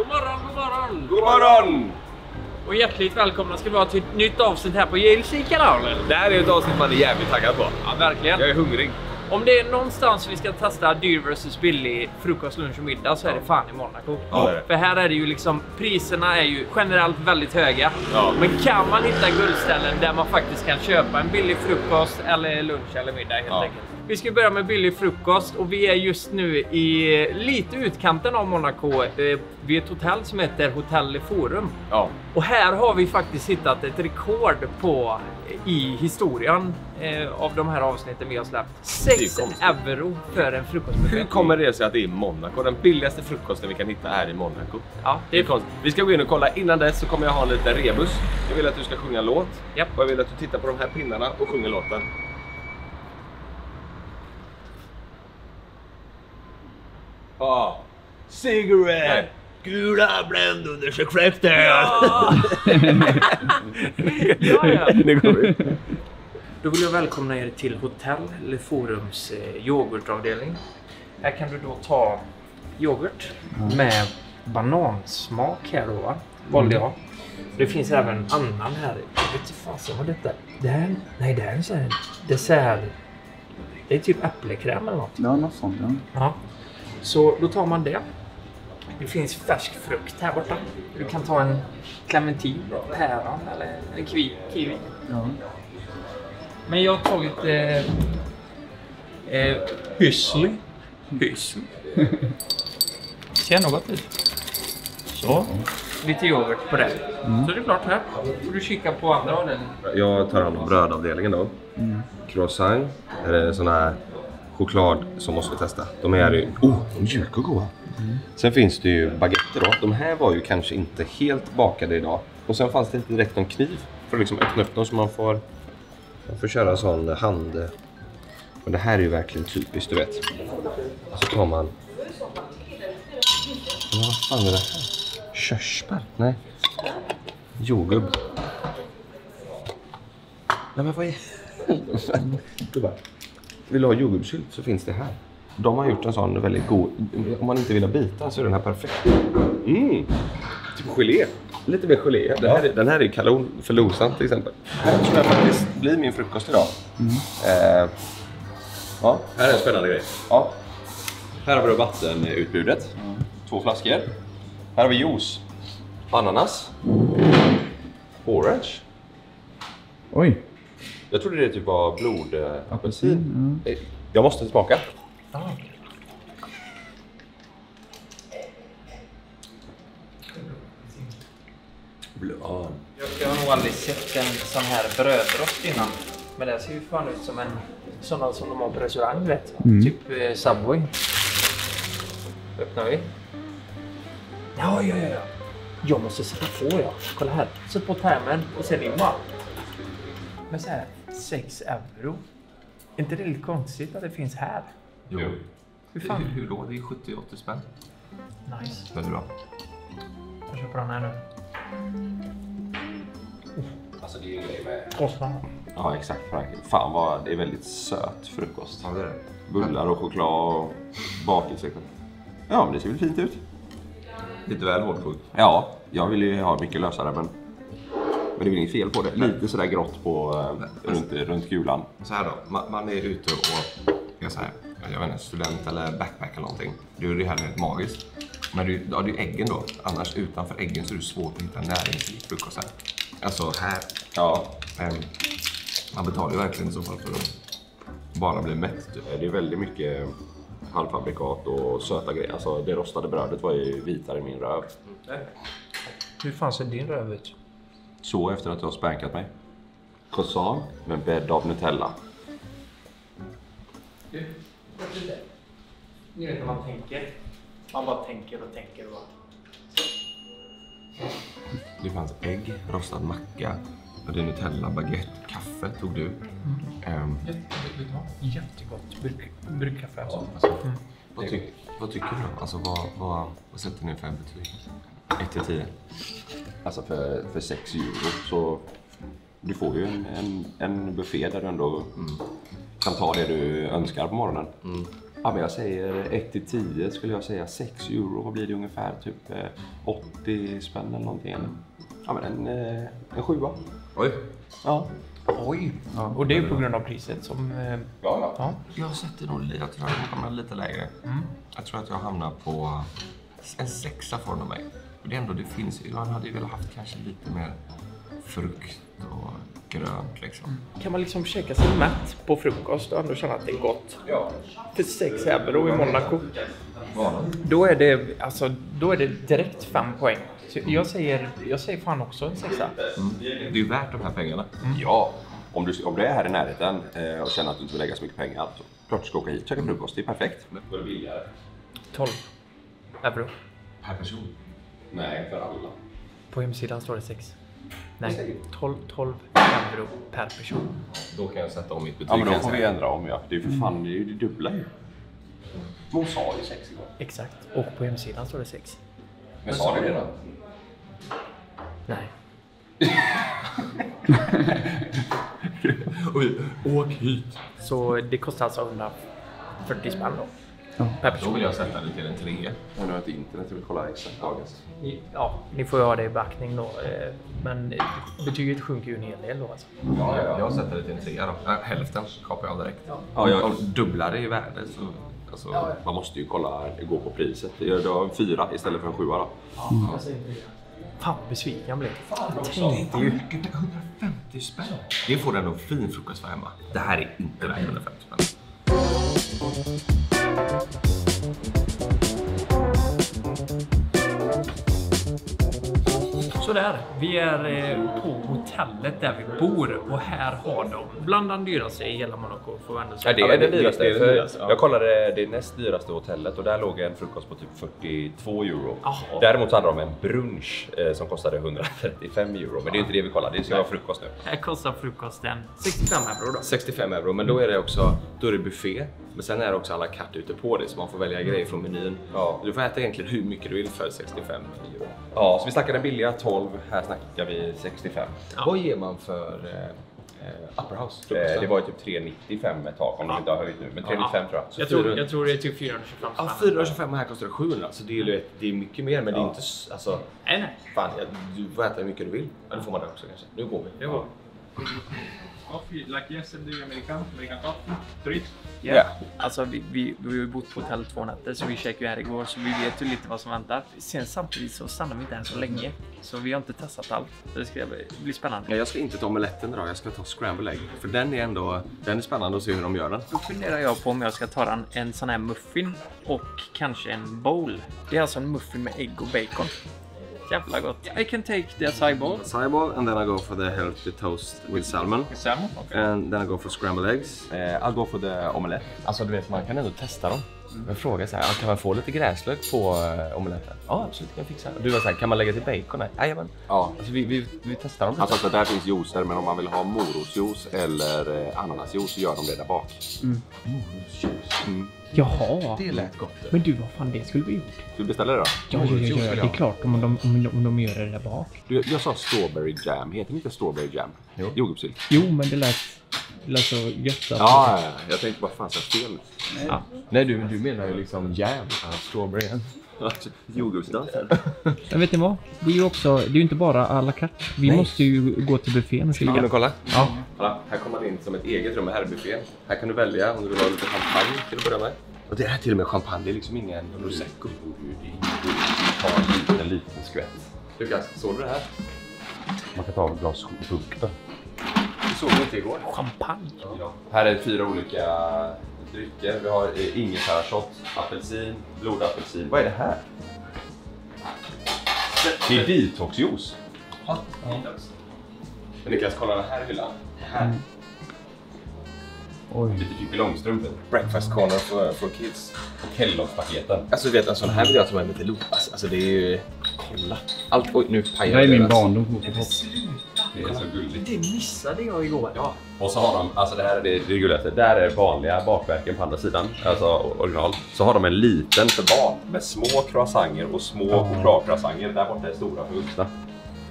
God morgon, god morgon! God morgon! Och hjärtligt välkomna ska vi vara till ett nytt avsnitt här på JLC-kanalen. Det här är ett avsnitt man är jävligt taggad på. Ja, verkligen. Jag är hungrig. Om det är någonstans vi ska testa dyr versus billig frukost, lunch och middag så är det fan i Monaco. Ja, det är det. För här är det ju liksom, priserna är ju generellt väldigt höga. Ja. Men kan man hitta guldställen där man faktiskt kan köpa en billig frukost eller lunch eller middag helt enkelt. Vi ska börja med billig frukost och vi är just nu i lite utkanten av Monaco. Vid ett hotell som heter Hotel Le Forum. Ja. Och här har vi faktiskt hittat ett rekord på i historien av de här avsnitten vi har släppt. 6 euro för en frukostbuffé. Hur kommer det sig att det är Monaco? Den billigaste frukosten vi kan hitta här i Monaco. Ja, Det är konstigt. Vi ska gå in och kolla. Innan dess så kommer jag ha en liten rebus. Jag vill att du ska sjunga en låt. Japp. Och jag vill att du tittar på de här pinnarna och sjunger låten. Ja. Cigarette! Gula bländ under sekreter. Ja! Ja. Nu går vi. Då vill jag välkomna er till Hotel Le Forums yoghurtavdelning. Här kan du då ta yoghurt med banansmak här då, va? Valde jag. Det finns även annan här. Jag vet inte fan vad detta. Det här är en sån här dessert. Det är typ äppelkräm eller något. Ja, något sånt. Ja. Ja. Så då tar man det. Det finns färsk frukt här borta. Du kan ta en clementin, päron eller en kiwi. Ja. Men jag har tagit hyssli. Ser något ut. Så. Lite yoghurt på det. Så det är klart här. Får du kika på andra avdelningen. Jag tar hand om brödavdelningen då. Croissant. Är det sån här choklad som måste vi testa. De är ju de är mjuka och goda. Sen finns det ju baguetter då. De här var ju kanske inte helt bakade idag. Och sen fanns det inte direkt någon kniv för att liksom öppna upp dem så man får köra sån hand. Och det här är ju verkligen typiskt, du vet. Så tar man... Vad fan är det här? Körsbär? Nej. Jordgubb. Nej men vad är... Du bara... Vill du ha jordgubbssylt så finns det här. De har gjort en sån väldigt god... Om man inte vill ha bitar så är den här perfekt. Typ gelé. Lite mer gelé. Den här är kanon för Losan till exempel. Här tror jag faktiskt blir min frukost idag. Ja. Här är en spännande grej. Ja. Här har vi då vattenutbudet. 2 flaskor. Här har vi juice. Ananas. Orange. Oj. Jag trodde det typ var blodapelsin. Apelsin. Jag måste smaka. Jag har nog aldrig sett en sån här brödrost innan. Men det ser ju fan ut som en sån som de har på restaurang, vet. Typ Subway. Öppnar vi. Ja. Jag måste sätta på, ja. Kolla här. Sätt på termen och sen in bara. Men så här, 6 euro. Är inte det lite konstigt att det finns här? Jo. Hur fan? Hur då? Det är 70-80 spänn. Nice. Väldigt bra. Jag köper den här nu. Alltså det är en grej med... Kostnaden. Ja exakt. Fan vad det är väldigt söt frukost. Ja, det är det. Bullar och choklad och bakelse. Ja men det ser väl fint ut. Lite väl hårdkokt. Ja, jag vill ju ha mycket lösare men det är väl inget fel på det. Lite sådär grått på runt kulan. Så här då, man är ute och är så här, jag vet inte, student eller backpack eller någonting. Det är det här helt magiskt. Men det är ju äggen då. Annars utanför äggen så är det svårt att hitta näringsrik frukost här. Alltså här, man betalar ju verkligen i så fall för att bara bli mätt. Det är väldigt mycket halvfabrikat och söta grejer. Alltså det rostade brödet var ju vitare i min röv. Hur fan ser din röv ut? Så efter att jag har spankat mig. Croissant med bädd av Nutella. Du, ni vet när man tänker. Man bara tänker och tänker och bara... Det fanns ägg, rostad macka, det är Nutella, baguette, kaffe tog du. Jättegott bryggkaffe alltså. Vad tycker du då? Alltså vad sätter ni för en betyg? 1-10? Alltså för 6 euro så du får ju en buffé där du ändå kan ta det du önskar på morgonen. Ja, men jag säger 1-10 skulle jag säga 6 euro. Vad blir det ungefär? Typ 80 spänn eller någonting. Ja, men en 7. Oj. Ja. Oj. Ja. Och det är på grund av priset som... Ja. Jag sätter nog jag tror jag hamnar lite lägre. Jag tror att jag hamnar på en 6 från mig. Och det är ändå, det finns ju, man hade ju velat haft kanske lite mer frukt och grönt liksom. Kan man liksom käka sig mätt på frukost och ändå känna att det är gott? Ja. För 6 euro i Monaco. Ja. Då är det direkt 5 poäng. Så jag säger fan också en 6. Det är ju värt de här pengarna. Ja, om det är här i närheten och känner att du inte vill lägga så mycket pengar, så klart du ska åka hit, käka frukost, det är perfekt. Men vad är det billigare? 12 euro. Per person? Nej, för alla. På hemsidan står det 6. Nej, 12 euro per person. Då kan jag sätta om mitt betyg. Ja, men då får vi ändra om, ja. Det är ju för fan, det är ju det dubbla ju. Hon sa ju 6 igår. Exakt. Och på hemsidan står det 6. Men sa du det då? Nej. Oj, åk hit. Så det kostar alltså 140 spänn då. Per Då person. vill jag sätta det till en 3. Jag har inte internet, jag vill kolla exakt dagens. Ja, ni får ju ha det i beaktning då. Men betyget sjunker ju en hel del då alltså. Ja. Jag sätter det till en 3 då. Hälften kapar jag direkt. Ja, jag dubblar det i värde så... Alltså, man måste ju gå på priset. Jag har en 4 istället för en 7 då. Fan besviken jag blev. Det är ju 150 spänn. Det får ändå en fin frukost för hemma. Det här är inte värt 150 spänn. Så där, vi är på hotellet där vi bor och här har de bland de dyraste i hela Monaco får vi ändå säga. Ja, det är det dyraste. det dyraste, ja. Jag kollade det näst dyraste hotellet och där låg en frukost på typ 42 euro. Aha. Däremot hade de en brunch som kostade 135 euro. Men det är inte det vi kollar, det ska vara frukost nu. Här kostar frukosten 65 euro då. 65 euro, men då är det också buffé. Men sen är det också alla katt ute på det så man får välja grejer från menyn. Ja. Du får äta egentligen hur mycket du vill för 65 euro. Ja, så vi snackar den billiga 12, här snackar vi 65. Ja. Vad ger man för Upper House? Det var ju typ 395 ett tag om de inte har höjt nu, men 395 tror jag. Så Jag tror det är typ 425. Ja, 425 och här kostar det 700, så det är mycket mer, men det är inte alltså... Nej. Fan, du får äta hur mycket du vill. Ja, då får man det också kanske. Nu går vi. Det går. Coffee, like yesterday, American coffee, 3. Ja. Alltså vi har ju bott på hotell 2 nätter så vi checkade ju här igår så vi vet ju lite vad som väntar. Sen samtidigt så stannar vi inte här så länge så vi har inte testat allt. Så det ska bli spännande. Ja, jag ska inte ta omeletten idag, jag ska ta scramble egg. För den är spännande att se hur de gör den. Då funderar jag på om jag ska ta en sån här muffin och kanske en bowl. Det är alltså en muffin med ägg och bacon. Jävla gott. I can take the acai bowl. Acai bowl, and then I go for the healthy toast with salmon. Salmon? Okay. And then I go for scrambled eggs. I'll go for the omelette. Alltså du vet, man kan ändå testa dem. Men fråga så här, kan man få lite gräslök på omeletten? Ja, absolut, kan jag fixa. Du var så här, kan man lägga till bacon? Nej, jajamän. Ja. Alltså vi testar dem. Alltså där finns juicer, men om man vill ha morotsjuice eller ananasjuice så gör de det där bak. Jaha. Det lät gott. Men du, vad fan det skulle vi gjort? Ska vi beställa det då? Ja, det är klart om de gör det där bak. Jag sa strawberry jam, heter det inte strawberry jam? Jo. Jordgubbssylt. Jo, men det lät så gött. Ja, jag tänkte bara fan så fel. Ja. Nej, du menar ju liksom jam, strawberry. Jordgubbsdansen. Men vet ni vad? Det är ju också, det är ju inte bara à la carte. Vi måste ju gå till buffén och Ska vi kolla? Ja. Kolla, här kommer man in som ett eget rum, här är buffén. Här kan du välja om du vill ha lite champagne till att börja med. Och det är till och med champagne, det är liksom ingen prosecco. Ta en liten skvätt. Lukas, såg du det här? Man kan ta ett glas bukta. Det såg vi inte igår. Champagne? Ja. Här är 4 olika drycker. Vi har ingefärashot, apelsin, blodapelsin. Vad är det här? Det är detoxjuice. Ja. Men Niklas, kolla den här hyllan. Här. Oj. Lite Pippi Långstrumpen. Breakfast corner for kids. Och Kellogg's-paketen. Alltså du vet, en sån här vill jag ta med till Lopas. Alltså det är ju... Kolla. Allt... Oj, nu pajar Det är min barndom. Det är så gulligt. Det missade jag igår. Ja. Och så har de, alltså det här är det gulligaste. Där är vanliga bakverken på andra sidan. Alltså original. Så har de en liten för barn med små croissanter och små chokladcroissanter. Där borta är stora för vuxna.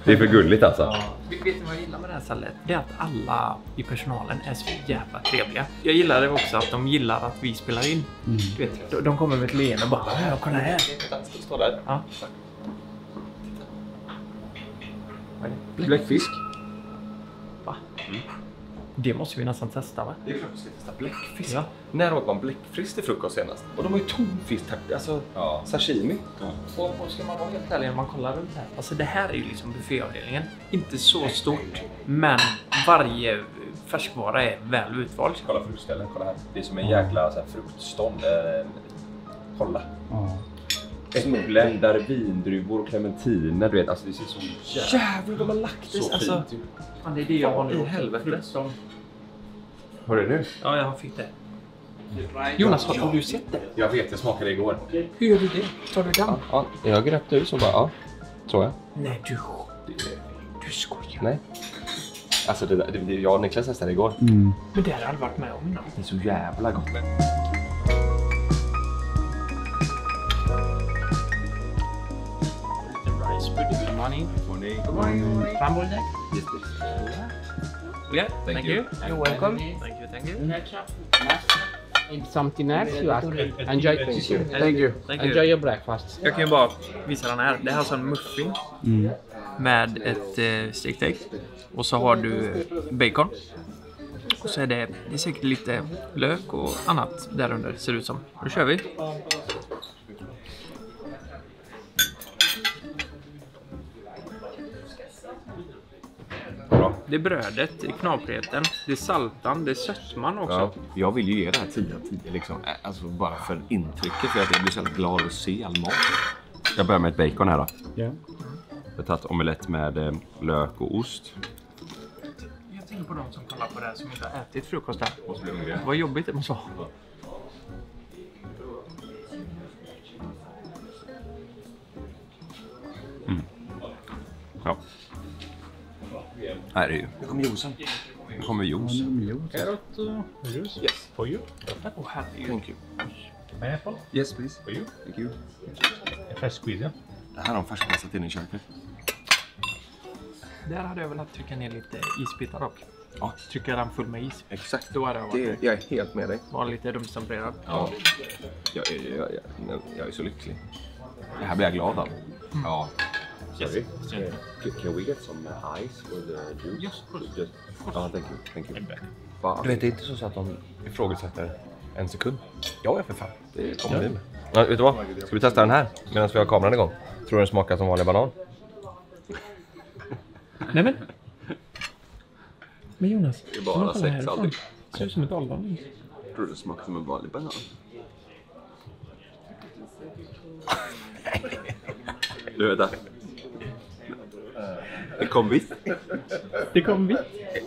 Det är för gulligt alltså. Vet ni vad jag gillar med det här stället? Det är att alla i personalen är så jävla trevliga. Jag gillar det också att de gillar att vi spelar in. Du vet, de kommer med ett leende och bara kolla här. Står där. Ja. Bläckfisk. Va? Det måste vi nästan testa, va? Det är klart vi ska testa bläckfisk. Ja. När åt man bläckfisk till frukost senast? Och de var ju tonfisk, alltså sashimi. Och ska man vara helt ärlig när man kollar runt här. Alltså det här är ju liksom bufféavdelningen. Inte så stort, men varje färskvara är väl utvald. Kolla fruktställen, kolla här. Det är som en jäkla så här, fruktstånd. Kolla. Äpplen, vindruvor och clementiner, du vet. Alltså det ser så jävlar de har lagt det. Så Alltså, fint. Fan, det är det jag har nu. I helvete. Fruktsång. har du nu? Ja, jag fick det. Jonas, har du sett det? Jag vet, jag smakade igår. Hur gör du det? Tar du den? Ja, jag gröpte ut så bara, ja. Tror jag. Nej, du skojar. Nej. Alltså det jag och Niklas testade igår. Men det har jag aldrig varit med om innan. Det är så jävla gott. Rice, good morning. Framboll där? Yes, please. Yeah, thank you. You're welcome. Thank you. Need something else you ask. Enjoy. Thank you. Thank you. Enjoy your breakfast. Jag kan ju bara visa den här. Det här är alltså en muffin med ett stekt ägg. Och så har du bacon. Och så är det är säkert lite lök och annat där under, ser det ut som. Nu kör vi. Bra. Det är brödet, det är knaprigheten, det är saltan, det är sötman också. Ja, jag vill ju ge det här 10 av 10 liksom. Alltså bara för intrycket, för att jag blir så glad att se all mat. Jag börjar med ett bacon här då. Ja. Jag har tagit omelett med lök och ost. Jag tänker på de som kollar på det här som inte har ätit frukost där. Vad jobbigt det måste vara. Ja. Här är ju. Nu kommer juicen. Nu kommer juice. Carrot juice. Yes. For you. Åh, herregud. Thank you. Pineapple. Yes, please. For you. Thank you. A fresh squeeze, yeah? Det här har de färskpressat in i köket. Där hade jag velat trycka ner lite isbitar dock. Ja. Trycka den full med is. Exakt. Då hade jag varit Jag är helt med dig. var lite rumstempererad. Ja. Jag är så lycklig. Det här blir jag glad av. Ja. Sorry. Can we get some ice with the juice? Yes, of course. Just, thank you. Thank you. Du vet, det är inte så att de ifrågasätter en sekund. Ja, för fan. Det kommer vi med. Ja, vet du vad? Ska vi testa den här medan vi har kameran igång? Tror du den smakar som vanlig banan? Nej men Jonas, Det är bara sexsaldig. ser ut som ett ollon. Jag tror det smakar som en vanlig banan. Du vet det. Det kom vitt. Det kom vitt.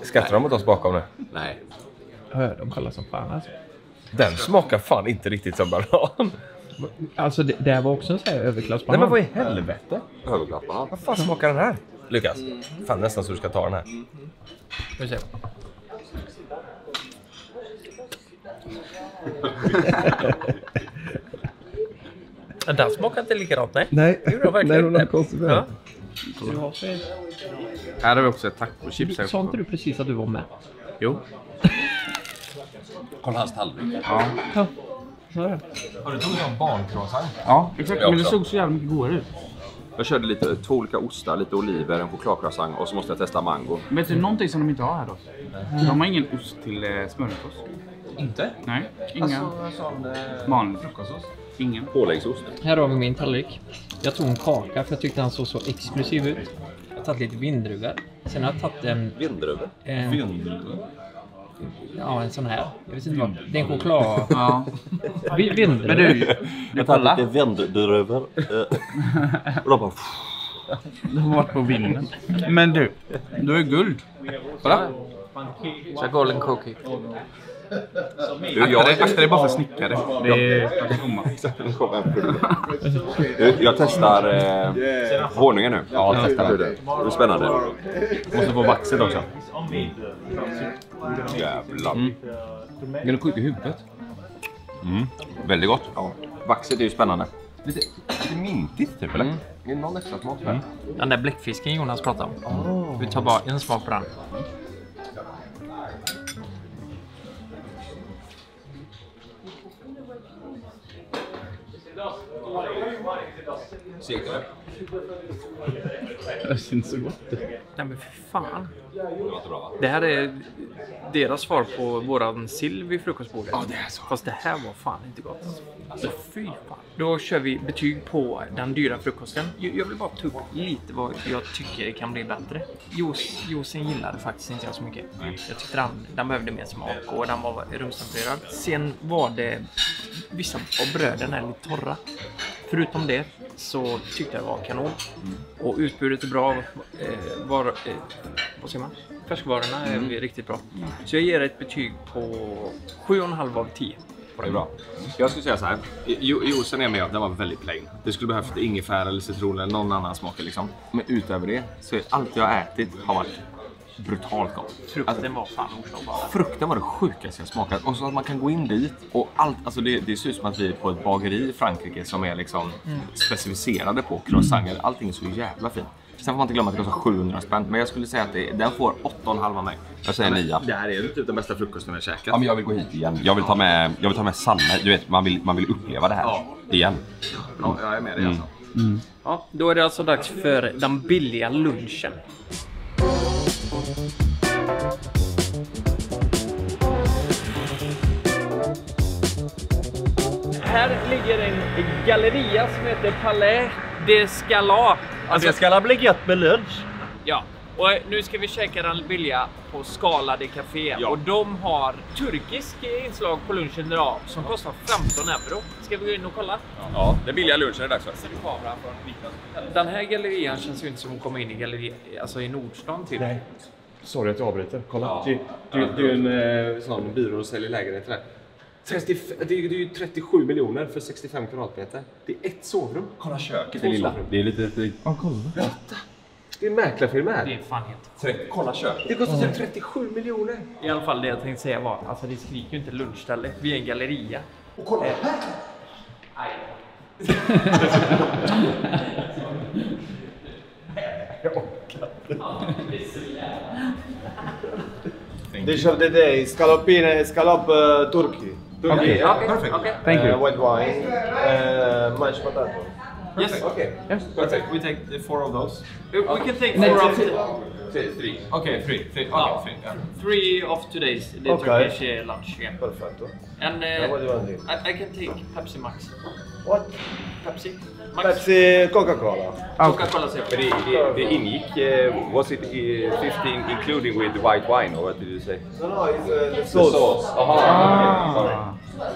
Skrattar de mot oss bakom nu? Nej. Hör de kollar som fan alltså. Den smakar fan inte riktigt som banan. Alltså det här var också en sån här överklass. Nej, men vad i helvete? Överglatt banan. Vad fan smakar den här? Lukas, fan nästan så du ska ta den här. Vi ser. Den smakar inte likadant, nej. Nej, Det gjorde de verkligen det var inte. konstigt. Ja. Här har vi också ett tacochips. Sa inte du precis att du var med? Jo. Kolla hans tallrik. Ja. Så är det. Har du tagit en barncroissant? Ja, exakt. Men det också. såg så jävla mycket godare ut. Jag körde lite 2 olika ostar, lite oliver, en chokladcroissant och så måste jag testa mango. Vet du någonting som de inte har här då? De har ingen ost till smörgås. Inte? Nej, inga. Vanlig frukostost. Ingen. Påläggsost. Här har vi min tallrik. Jag tog en kaka för jag tyckte han såg så exklusiv ut. Jag har tagit lite vindruvor. Sen har jag tagit en... Vindruvor? Ja, en sån här. Jag vet inte vad. Det är en choklad... Ja. Vindruvor. Men du kolla. vindruvor. Och de bara... De har varit på vinden. Men du är guld. Kolla. Så golden cookie. Akta dig bara för snickare. Det är tomma. Jag testar honungen nu. Ja, testar det. Det är spännande. Måste få vaxet också. Jävlar. Är du sjuk i huvudet? Väldigt gott. Ja. Vaxet är ju spännande. Lite mintigt typ, eller? Är det någon extra smak här? Den där bläckfisken Jonas pratade om. Vi tar bara en smak på den. Segt eller? Det syns så gott. Nej men för fan. Det var inte bra va? Det här är deras svar på våran sill vid frukostbordet. Ja, det är så. Fast det här var fan inte gott. Alltså fy fan. Då kör vi betyg på den dyra frukosten. Jag vill bara ta upp lite vad jag tycker kan bli bättre. Juicen gillade faktiskt inte jag så mycket. Jag tyckte den behövde mer smak och den var rumstempererad. Sen var det vissa av bröden är lite torra. Förutom det så tyckte jag det var kanon. Och utbudet är bra. Vad säger man? Färskvarorna är riktigt bra. Så jag ger ett betyg på 7,5 av 10. Det är bra. Jag skulle säga så här. Juicen är med att den var väldigt plain. Det skulle behövt ingefära eller citron eller någon annan smak liksom. Men utöver det så är allt jag har ätit har varit brutalt gott. Frukten var fan oslagbara. Frukten var det sjukaste jag smakat. Och så att man kan gå in dit och allt, alltså det ser ut som att vi är på ett bageri i Frankrike som är liksom specificerade på croissanter. Allting är så jävla fint. Sen får man inte glömma att det kostar 700 spänn. Men jag skulle säga att den får 8,5 av mig. Jag säger 9. Det här är typ den bästa frukosten jag käkat. Ja, men jag vill gå hit igen. Jag vill ta med Sanne. Du vet, man vill uppleva det här igen. Ja, jag är med dig alltså. Ja, då är det alltså dags för den billiga lunchen. Här ligger en galleria som heter Palais des Galas. Alltså det ska bli gött med lunch. Ja, och nu ska vi käka den billiga på Scala de Café. Ja. Och de har turkisk inslag på lunchen idag som kostar 15 euro. Ska vi gå in och kolla? Ja, den billiga lunchen är dags för. Den här gallerian känns ju inte som att komma in i galleri, alltså i Nordstan typ. Nej. Sorry att jag avbryter. Kolla. Ja. Det är en sån byrå och säljer lägenheter där. Det är ju 37 miljoner för 65 kvadratmeter. Det är ett sovrum. Kolla köket, det lilla. Det är lite... Ja, kolla. Det är en mäklarfirma här. Det är fan helt. Kolla köket. Det kostar typ 37 miljoner. I alla fall det jag tänkte säga var, alltså det skriker ju inte lunchställe. Vi är en galleria. Och kolla här. Dish of the day, scallop turkey. Okay. Perfect. Okay. Thank you. White wine, mashed potato. Yes. Okay. Yes. Perfect. We take the 4 of those. We can take 4 of 3. Okay, 3. Okay, 3. Yeah. 3 of today's the Okay. Turkish lunch. Yeah. Perfetto. And What do you want to do? I can take Pepsi Max. What? Pepsi Max. Pepsi, Coca-Cola. Coca-Cola zero. Men det ingick, was it 15 including with white wine or what did you say? No, it's the sauce. Sorry.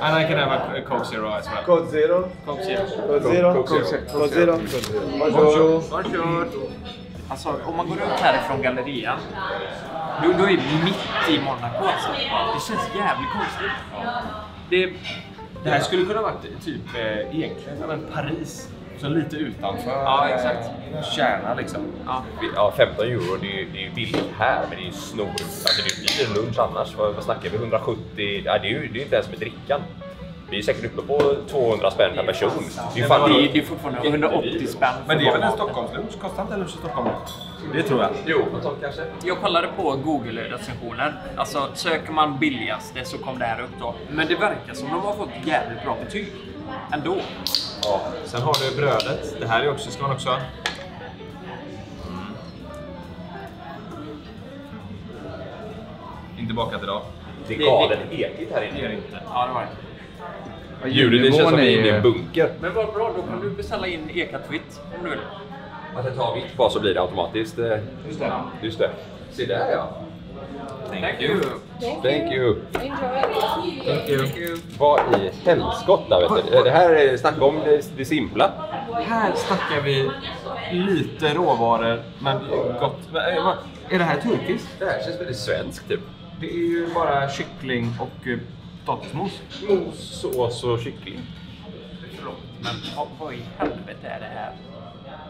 And I can have a Coke Zero as well. Coke Zero. Coke zero. Coke Zero. Coke Zero. Coke Zero. Bonjour. Varsågod. Alltså om man går runt härifrån galleria, då är vi mitt i Monaco alltså. Det känns jävligt konstigt. Det här skulle kunna varit typ egentligen Paris. Så lite utanför. Ja, exakt. Kärna liksom. Ja, 15 euro, det är ju billigt här, men det är ju snor. Alltså det är ju lunch annars. Vad snackar vi? 170? Ja, det är ju inte ens med drickan. Vi är säkert uppe på 200 spänn per person. Det är fortfarande 180 spänn. Men det är väl en Stockholmslunch? Kostar inte en lunch i Stockholm? Det tror jag. Jo, kanske. Jag kollade på Google-recensioner. Alltså söker man billigaste så kom det här upp då. Men det verkar som de har fått jävligt bra betyg. Ändå. Ja, sen har du brödet. Det här är också, ska man också. Inte bakat idag. Det är galet ekigt här inne. Det är det inte. Ja, det var det. Ljudet, det känns som vi är inne i en bunker. Men vad bra, då kan du beställa in ekat vitt om du vill. Att jag tar vitt bara så blir det automatiskt. Just det. Se där ja. Thank you. Thank you. Thank you. Vad i helskotta vet du. Det här är snack om det simpla. Här snackar vi lite råvaror, men gott. Är det här turkiskt? Det här känns väldigt svenskt typ. Det är ju bara kyckling och potatismos. Mos, sås och kyckling. Men vad i helvete är det här?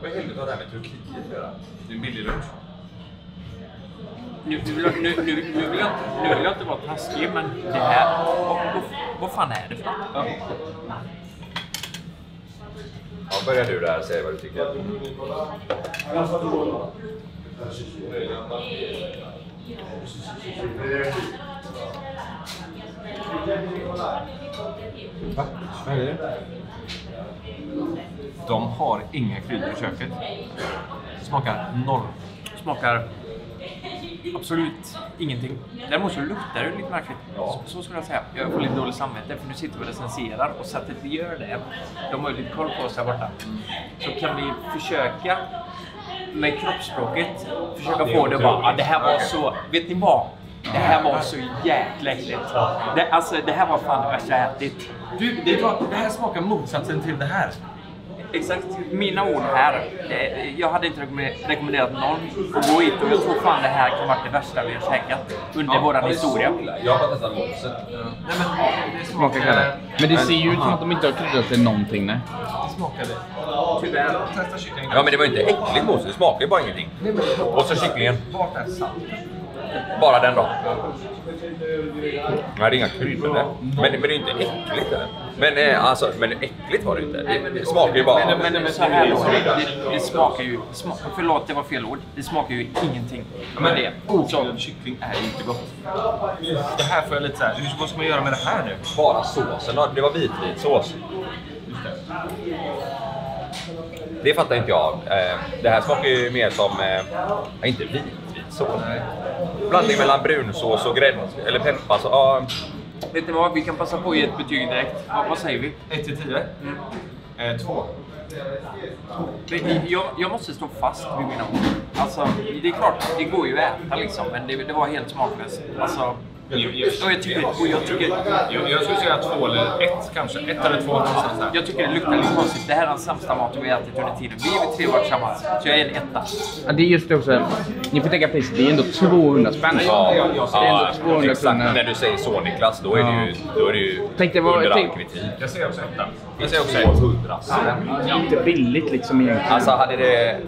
Vad i helvete har det här med Turkiet att göra? Det är en billig lunch. Nu vill jag inte vara taskig, men det här... Vad fan är det för något? Ja, börjar du där och säg vad du tycker. Va? Vad är det? De har inga kryddor i köket. Det smakar noll. Smakar absolut ingenting. Däremot så luktar det lite märkligt. Så skulle jag säga. Jag får lite dålig samvete för nu sitter vi och recenserar och så att vi gör det. De har ju lite koll på oss här borta. Så kan vi försöka med kroppsspråket försöka få det bara. Det här var så, vet ni vad? Det här var så jäkla äckligt. Det här var fan det värsta jag ätit. Du, det här smakar motsatsen till det här. Exakt, mina ord här. Jag hade inte rekommenderat någon att gå hit och jag tror fan det här kan vara det värsta vi har käkat under våran historia. Jag har testat moset. Nej, men det smakar kalle. Men det ser ju ut som att de inte har kryddat till någonting, nej. Det smakar det. Tyvärr. Testa kycklingen. Ja, men det var inte äckligt mos. Det smakar ju bara ingenting. Och så kycklingen. Vart är salt? Bara den då. Nej, det är inga kryddor där. Men det är inte äckligt eller? Men äckligt var det inte. Det smakar ju bara... Men så här då, det smakar ju... Förlåt, det var fel ord. Det smakar ju ingenting. Men det oklarad kyckling är ju inte gott. Det här får jag lite så här... Vad ska man göra med det här nu? Bara såsen. Det var vitvitsås. Just det. Det fattar inte jag. Det här smakar ju mer som... inte vitvitsås. Blandning mellan brunsås och grädde eller peppar. Så, vet ni vad? Vi kan passa på att ge ett betyg direkt. Vad säger vi? 1-10? 2. Jag måste stå fast vid mina ord. Alltså, det är klart, det går ju att äta liksom. Men det var helt smaklöst. Alltså... Jag skulle säga 2 eller 1 kanske. 1 eller 2. Jag tycker det luktar lite konstigt. Det här är den sämsta maten vi har ätit under tiden. Vi är 3 år tillsammans. Så jag är en 1. Ja, det är just det också. Ni får tänka priset. Det är ändå 200 spänn. Ja, det är ändå 200 exakt. kronor. När du säger så Niklas, då är det ju under all kritik. Jag säger också 1. Jag säger också 100. Det är inte billigt liksom egentligen. Alltså hade det...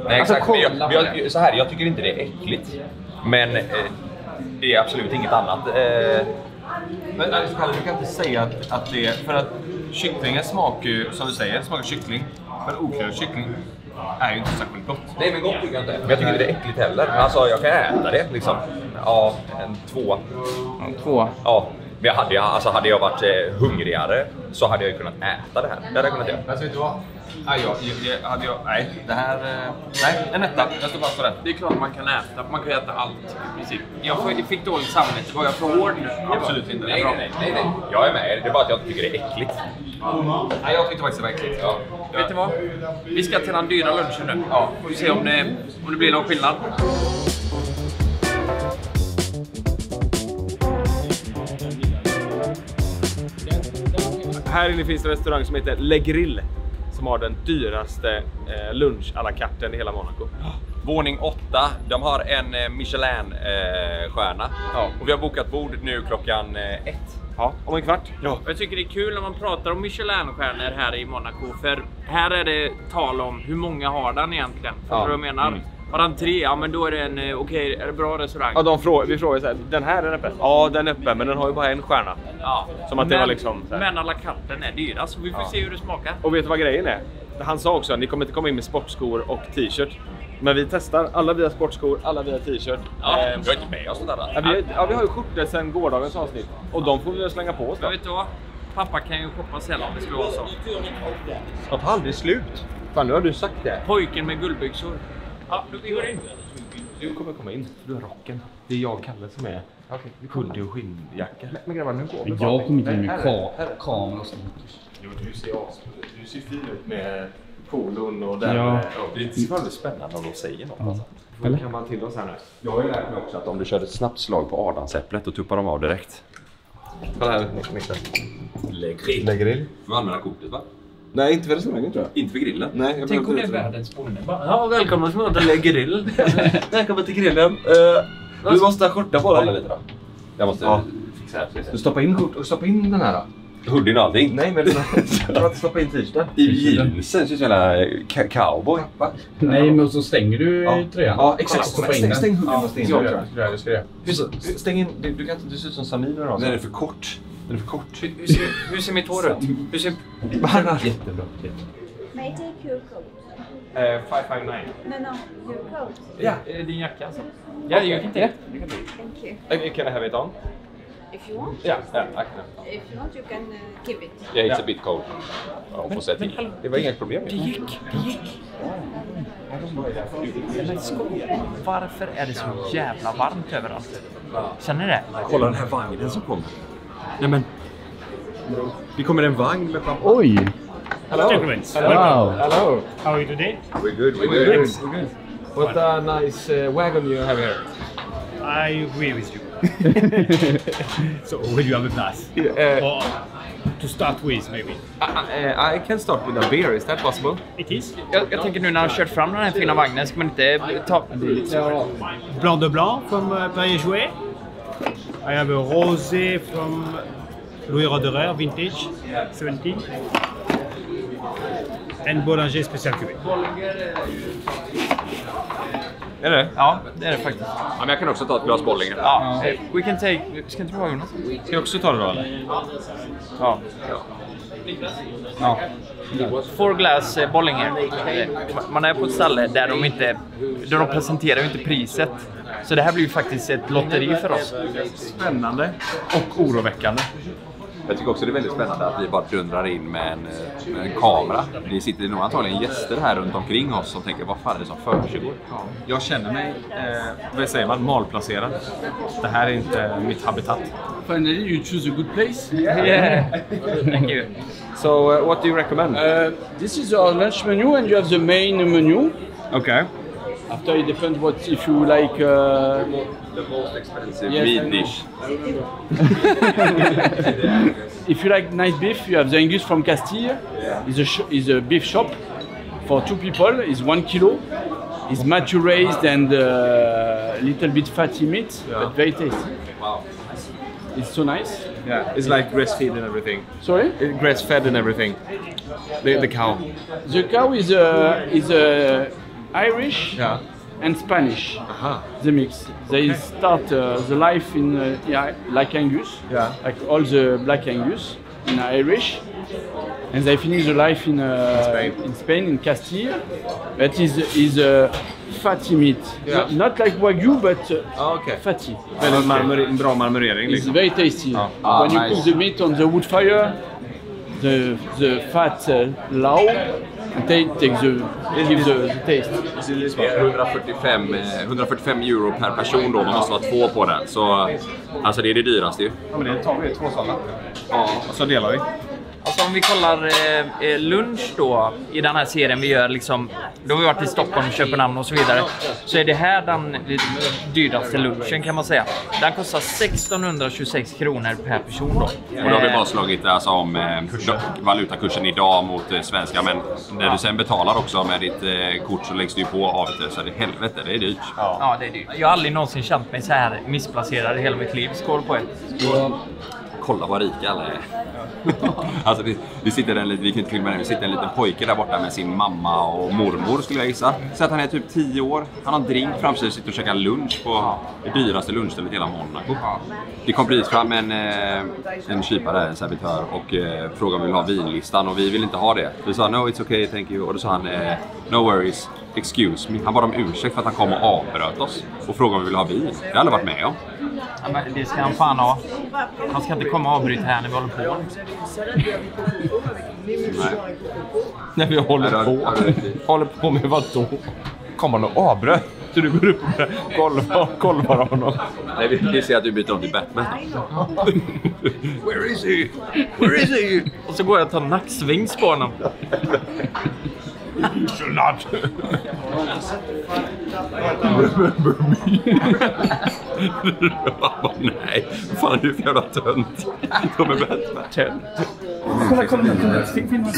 Nej, alltså, exakt. Så här, jag tycker inte det är äckligt. Men... det är absolut inget annat. Men du kan inte säga att det är... För att kycklingen smakar ju, som du säger, smakar kyckling. Men oklarad kyckling är ju inte särskilt gott. Nej, men gott tycker jag inte. Men jag tycker inte det är äckligt heller. Alltså, jag kan äta det liksom. Ja, en 2. En 2? Ja. Men hade jag varit hungrigare så hade jag ju kunnat äta det här. Det hade jag kunnat göra. Men vet du vad? Nej, det här... Nej, en 1. Jag står fast på det. Det är klart man kan äta. Man kan äta allt i princip. Jag fick dåligt samvete. Var jag för hård nu? Absolut inte. Nej. Jag är med. Det är bara att jag tycker det är äckligt. Nej, jag tyckte faktiskt det var äckligt. Ja. Vet du vad? Vi ska till den dyra lunchen nu. Ja. Får vi se om det blir någon skillnad. Här inne finns en restaurang som heter Le Grill. Som har den dyraste lunch à la carte i hela Monaco. Våning 8. De har en Michelin-stjärna. Och vi har bokat bord nu klockan 1. Ja, om en kvart. Ja. Jag tycker det är kul när man pratar om Michelin-stjärnor här i Monaco. För här är det tal om hur många har den egentligen. För jag menar. Har den 3, ja men då är det en är det bra restaurang? Ja, vi frågar så här, den här är öppen? Ja, den är öppen, men den har ju bara en stjärna. Ja. Som att det var liksom... Men alla katten är dyra, så vi får se hur det smakar. Och vet du vad grejen är? Han sa också att ni kommer inte komma in med sportskor och t-shirt. Men vi testar, alla vi har sportskor, alla vi har t-shirt. Ja, vi har inte med oss sådär. Ja, vi har ju skjortor sedan gårdagens avsnitt. Och de får vi slänga på oss då. Jag vet du vad? Pappa kan ju hoppa sällan om det skulle vara så. Det tar aldrig slut. Fan, nu har du sagt det. Pojken med guldbyxor. Ja, du går in. Du kommer komma in, för du har rocken. Det är jag och Kalle som är hoodie och skinnjacka. Men grabbar, nu går vi. Jag kommer inte med kamera och sånt. Jo, du ser fin ut med polon och där. Ja. Det är väldigt spännande om de säger något. Alltså. Eller? Kan man till oss här nu? Jag har ju lärt mig också att om du kör ett snabbt slag på adamsäpplet och tuppar dem av direkt. Kolla här, Niklas. Le Grill. Du får använda kortet, va? Nej, inte för restaurangen tror jag. Inte för grillen? Nej, tänk om det är världens bonde. Ja, välkomna till Le Grill. Välkommen till grillen. Du måste ha skjorta på dig. Lite då. Jag måste fixa det. Du stoppa in den här då. Hoodien och allting? Nej, men jag har inte stoppat in t-shirten. I jeansen så jävla cowboy. Va? Nej, men så stänger du tröjan. Ja, exakt. Stäng hoodien och stäng in. Jag ska göra. Stäng in. Du kan inte se ut som Samir då. Den är för kort. Den är för kort. Hur ser mitt hår ut? Hur ser... Jättebra. May I take your coat? 559. No, your coat. Yeah. Din jacka alltså. Ja, you can take it. Thank you. Can I have it on? If you want. Yeah, I can. If you want, you can give it. Yeah, it's a bit cold. Ja, hon får säga till. Det var inga problem. Det gick. Men varför är det så jävla varmt överallt? Känner ni det? Kolla den här vagnen som kommer. Nej men. Det kommer en vagn med champagne. Oj! Hello. Gentlemen, Wow! Hello. how are you today? We're good. We're good. What a nice wagon you have here. I agree with you. So, will you have a glass? Or to start with, maybe? I can start with a beer. Is that possible? It is. Jag tänker nu när han kört fram den här fina vagnen ska man inte ta... Blanc de Blanc from Perrier-Jouët. I have a rosé from Louis Roederer, vintage, 17. And Bollinger Special Cuvée. Är det? Ja, det är det faktiskt. Ja, men jag kan också ta ett glas Bollinger. Ja, we can take... Ska inte du ha Jonas? Ska jag också ta det då eller? Ja. Ja. 4 glass Bollinger. Man är på ett ställe där de presenterar ju inte priset. Så det här blir ju faktiskt ett lotteri för oss. Spännande och oroväckande. Jag tycker också det är väldigt spännande att vi bara dundrar in med en kamera. Det sitter nog antagligen gäster här runt omkring oss som tänker, vad fan är det som försiggår? Jag känner mig, vad säger man, malplacerad. Det här är inte mitt habitat. Finally, you choose a good place. Yeah. Thank you. So, what do you recommend? This is our lunch menu, and you have the main menu. Okay. After it depends what if you like. The most expensive Yes, meat I know. dish. If you like nice beef, you have the Angus from Castile. It's a beef shop for 2 people. It's 1 kilo. It's mature raised and little bit fatty meat, but very tasty. Wow. It's so nice. Yeah, it's like grass-fed and everything. Sorry? Grass-fed and everything. The cow. The cow is Irish Yeah. and Spanish. Aha. The mix. They start the life in like Angus, Yeah. like all the black Angus in Irish, and they finish the life in Spain, in Castile. That is fatty meat, Yeah. not like Wagyu, but Okay. fatty. Väldigt bra marmorering It's liksom. very tasty. When you cook the meat on the wood fire, the fat low, and gives the taste. Precis, 145 euro per person då, man måste vara 2 på den. Så alltså det är det dyraste ju. Ja men det tar vi 2 sådana. Ja, och så delar vi. Alltså om vi kollar lunch då i den här serien vi gör liksom, då har vi varit i Stockholm, Köpenhamn och så vidare, så är det här den dyraste lunchen kan man säga. Den kostar 1626 kronor per person då. Och då har vi bara slagit alltså, om valutakursen idag mot svenska, men när du sen betalar också med ditt kort så läggs du på avgifter, så det är helvete, det är dyrt. Ja, det är dyrt. Jag har aldrig någonsin känt mig så här missplacerad i hela mitt liv. Skål på er. Kolla vad rika alla är. Alltså det sitter vi kan inte filma det, det sitter en liten pojke där borta med sin mamma och mormor skulle jag gissa. Så att han är typ 10 år, han har en drink framför sig och sitter och käkar lunch på det dyraste lunchstället i hela Monaco. Det kom precis fram en kypare, en servitör, och frågade om vi vill ha vinlistan, och vi vill inte ha det. Vi sa no, it's okay, thank you, och då sa han no worries, excuse me. Han bad om ursäkt för att han kom och avbröt oss och frågade om vi vill ha vin. Det har aldrig varit med om. Ja, men det ska han fan ha. Han ska inte komma och avbryta här när vi håller på. Nej. När vi håller på. Håller på med vad då? Kommer han och avbröt? Så du går upp och kolvar honom. Nej, vi ser att du byter om till Batman. Where is he? Where is he? Och så går jag och tar nacksvings på honom. Not. Remember me? Nej, vad fan är du för jävla tönt? De är Batman. Tönt. Kolla nu. Filma nu.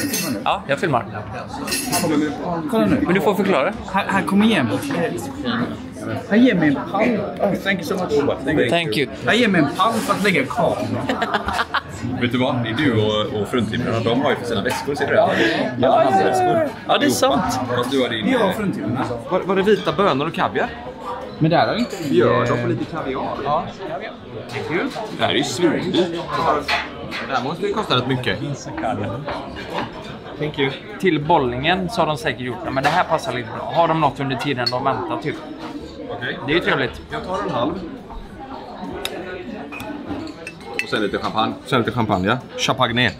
Ja, jag filmar. Kolla nu. Men du får förklara. Han kommer igen. Han ger mig en pall. Oh, thank you so much. Thank you. Han ger mig en pall för att lägga kameran. Vet du vad? Det är du och fruntimmerna. De har ju för sina väskor, ser du det? Ja, det är sant. Fast du har din... Jag har fruntimmerna. Var det vita bönor och kaviar? Men det här är inte... Gör de på lite kaviar? Ja. Det här är ju svindyrt. Det här måste ju kosta rätt mycket. Thank you. Till bollingen så har de säkert gjort det, men det här passar lite bra. Har de något under tiden de väntar typ? Okej. Det är ju trevligt. Jag tar en halv. Och sen lite champagne. Ja. Champagne.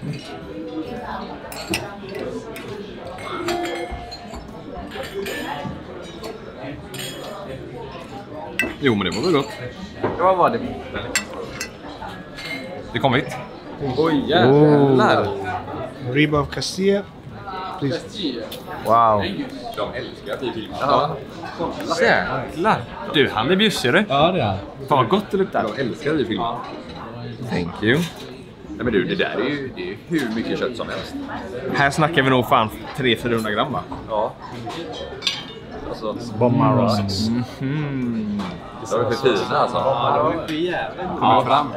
Jo, men det var väl gott. Vad var det? Det kom hit. Oj, jävlar. Ribs of Castilla. Please. Wow. De älskar att vi filmar. Ja. Jävlar. Du, han är bjussig du. Ja, det är han. Fan vad gott det luktar. De älskar att vi filmar. Thank you. Nej, men du, det där är ju hur mycket kött som helst. Här snackar vi nog fan 300-400 gram va? Ja. Alltså, Bommar det var för fina alltså. Ja, det var för jävligt. Kommer fram.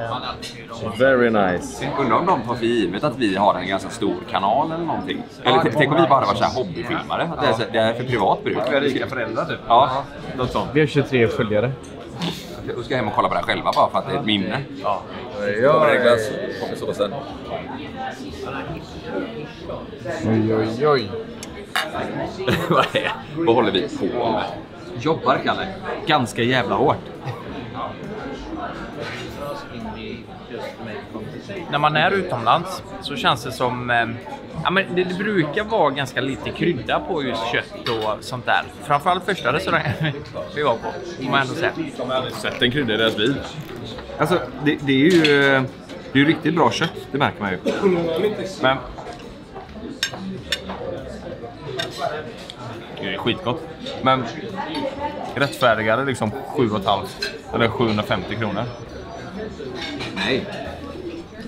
Very nice. Undrar om de tar för givet att vi har en ganska stor kanal eller någonting. Eller tänk om vi bara var så här hobbyfilmare. Det är för privat bruk. Vi har rika föräldrar typ. Ja. Något sånt. Vi har 23 följare. Jag ska hem och kolla på det här själva bara för att det är ett minne. Ja. Niklas, kommer så sen. Oj. Vad håller vi på med? Jobbar, Kalle. Ganska jävla hårt. När man är utomlands så känns det som... ja, men det brukar vara ganska lite krydda på just kött och sånt där. Framförallt första restaurangen vi var på. Får man ändå säga. Sätt en krydda i deras bil. Alltså, det är ju riktigt bra kött, det märker man ju. Men... det är skitgott. Men rättfärdigare liksom 7,5 eller 750 kronor. Nej.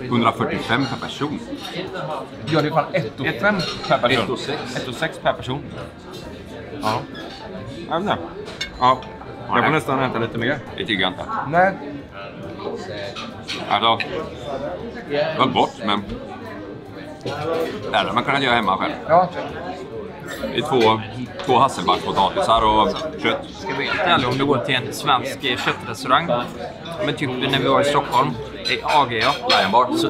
145 per person. Ja, det är fan 1,5 per person. 1,6 per person. Ja. Ja. Jag får nästan äta lite mer. Det tycker jag inte. Nej. Alltså, det var gott, men det hade man kunnat göra hemma själv. Ja. Det är två hasselbackspotatisar och kött. Ska vi vara ärlig, om du går till en svensk köttrestaurang, men typ när vi var i Stockholm, AG,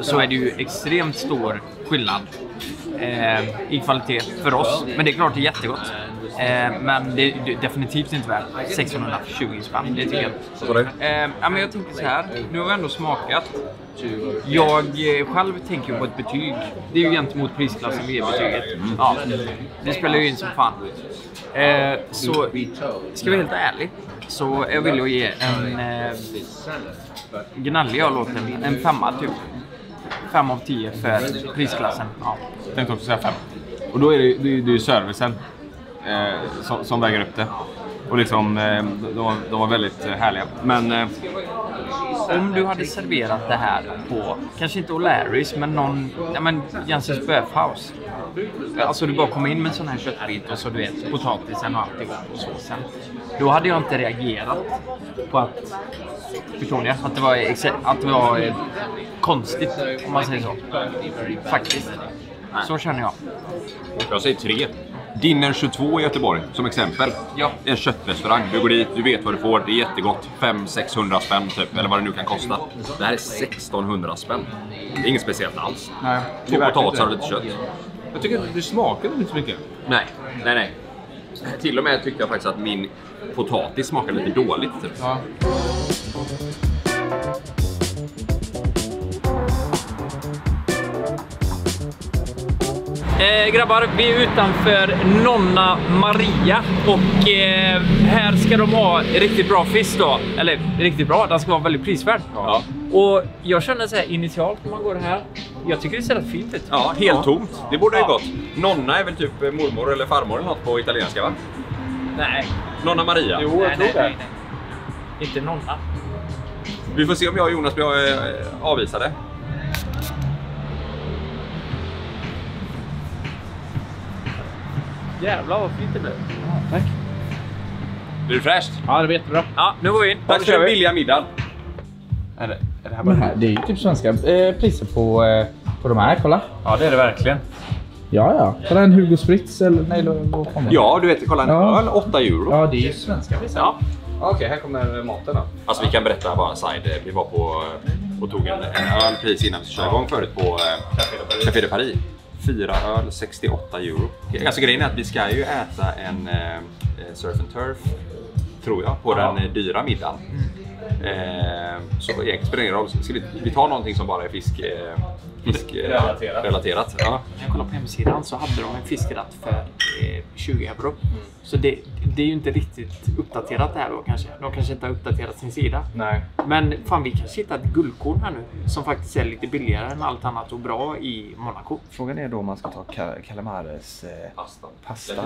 så är det ju extremt stor skillnad i kvalitet för oss. Men det är klart det är jättegott. Men det är definitivt inte värt 620 spänn. Det tycker jag. Ja, men jag tänker så här, nu har vi ändå smakat. Jag själv tänker på ett betyg. Det är ju gentemot prisklassen V-betyget. Ja, det spelar ju in som fan. Så ska vi vara helt ärlig, så jag vill ju ge en gnallig jag låter en 5 typ. 5 av 10 för prisklassen. Ja. Jag tänkte också säga 5. Och då är det ju servicen som väger upp det. Och liksom, de var väldigt härliga. Men om du hade serverat det här på, kanske inte O'Larrys, men någon, ja men Jensens Böfhaus. Alltså du bara kommer in med en sån här köttbit och så du vet, potatisen och alltihop och såsen. Då hade jag inte reagerat på att, förstår ni, att det var konstigt, om man säger så. Faktiskt. Så känner jag. Jag säger 3. Dinner 22 i Göteborg, som exempel. Ja. En köttrestaurang. Du går dit, du vet vad du får. Det är jättegott. 500-600 spänn typ. Eller vad det nu kan kosta. Det här är 1600 spänn. Det är inget speciellt alls. Nej. 2 potatisar och lite kött. Jag tycker att det smakar inte så mycket. Nej. Till och med tyckte jag faktiskt att min potatis smakar lite dåligt typ. Ja. Grabbar, vi är utanför Nonna Maria och här ska de ha riktigt bra fisk då. Eller riktigt bra, den ska vara väldigt prisvärd. Ja. Och jag känner så här initialt när man går här, jag tycker det ser rätt fint ut. Ja, helt tomt. Det borde ju gått. Nonna är väl typ mormor eller farmor eller något på italienska, va? Nej. Nonna Maria. Jo, jag tror det. Inte Nonna. Vi får se om jag och Jonas blir avvisade. Jävlar vad fint det blev. Tack. Blir det fräscht? Ja, det blir jättebra. Ja, nu går vi in. Tack för den billiga middagen. Är det här bara... Men här, det är ju typ svenska priser på de här, kolla. Ja, det är det verkligen. Ja. Kolla en Hugo Spritz eller nej, vad kommer det? Ja, du vet, kolla en öl, 8 euro. Ja, det är ju svenska priser. Ja. Okej, här kommer maten då. Alltså vi kan berätta bara side. Vi var på och tog en öl precis innan vi körde igång förut på Café de Paris. 4 öl, 68 euro. Alltså grejen är att vi ska ju äta en surf and turf, tror jag, på den dyra middagen. Så egentligen spelar det ingen roll. Ska vi ta någonting som bara är fiskrelaterat? Ja. När jag kollade på hemsidan så hade de en fiskrätt för 20 euro. Så det är ju inte riktigt uppdaterat det här då kanske. De kanske inte har uppdaterat sin sida. Nej. Men fan, vi kanske hittar ett guldkorn här nu som faktiskt är lite billigare än allt annat och bra i Monaco. Frågan är då om man ska ta calamares pasta.